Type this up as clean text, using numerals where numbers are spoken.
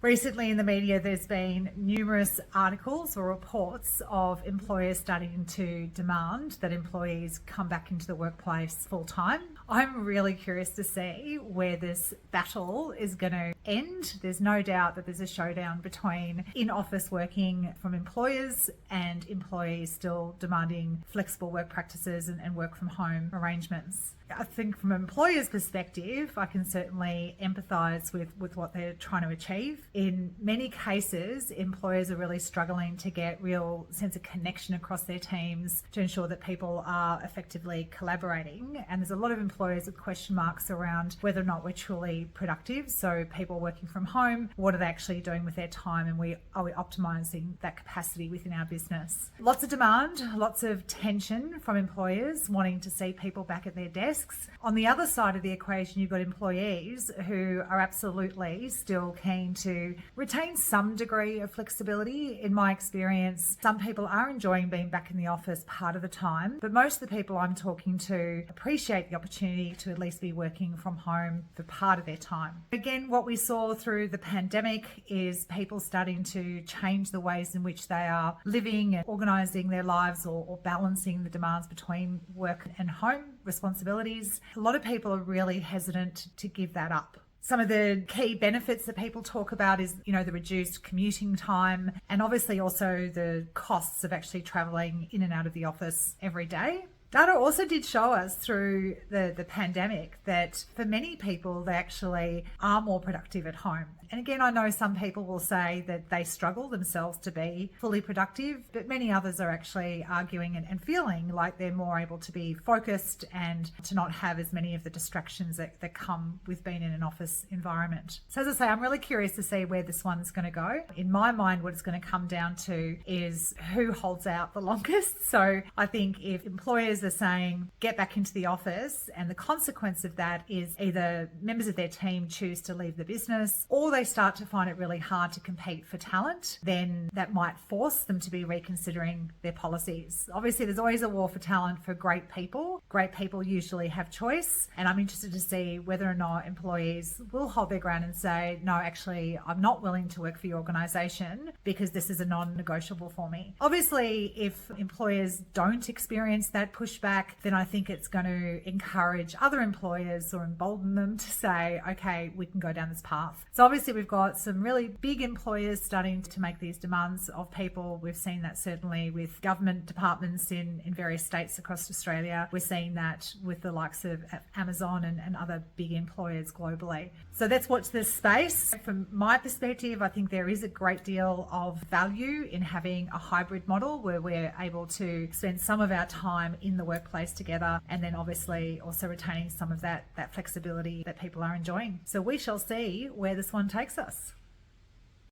Recently in the media, there's been numerous articles or reports of employers starting to demand that employees come back into the workplace full time. I'm really curious to see where this battle is going to end. There's no doubt that there's a showdown between in-office working from employers and employees still demanding flexible work practices and work from home arrangements. I think from an employer's perspective, I can certainly empathise with what they're trying to achieve. In many cases, employers are really struggling to get real sense of connection across their teams to ensure that people are effectively collaborating. And there's a lot of employers with question marks around whether or not we're truly productive. So people working from home, what are they actually doing with their time, and are we optimising that capacity within our business? Lots of demand, lots of tension from employers wanting to see people back at their desks. On the other side of the equation, you've got employees who are absolutely still keen to retain some degree of flexibility. In my experience, some people are enjoying being back in the office part of the time, but most of the people I'm talking to appreciate the opportunity to at least be working from home for part of their time. Again, what we saw through the pandemic is people starting to change the ways in which they are living and organising their lives or balancing the demands between work and home responsibilities. A lot of people are really hesitant to give that up. Some of the key benefits that people talk about is, the reduced commuting time and obviously also the costs of actually travelling in and out of the office every day. Data also did show us through the pandemic that for many people, they actually are more productive at home. And again, I know some people will say that they struggle themselves to be fully productive, but many others are actually arguing and feeling like they're more able to be focused and to not have as many of the distractions that come with being in an office environment. So as I say, I'm really curious to see where this one's going to go. In my mind, what it's going to come down to is who holds out the longest. So I think if employers are saying get back into the office, and the consequence of that is either members of their team choose to leave the business or they start to find it really hard to compete for talent, then that might force them to be reconsidering their policies. Obviously, there's always a war for talent for great people. Great people usually have choice, and I'm interested to see whether or not employees will hold their ground and say, no, actually, I'm not willing to work for your organisation because this is a non-negotiable for me. Obviously, if employers don't experience that pushback, then I think it's going to encourage other employers or embolden them to say, okay, we can go down this path. So obviously, we've got some really big employers starting to make these demands of people. We've seen that certainly with government departments in various states across Australia. We're seeing that with the likes of Amazon and other big employers globally. So let's watch this space. From my perspective, I think there is a great deal of value in having a hybrid model where we're able to spend some of our time in the workplace together, and then obviously also retaining some of that flexibility that people are enjoying. So we shall see where this one takes us.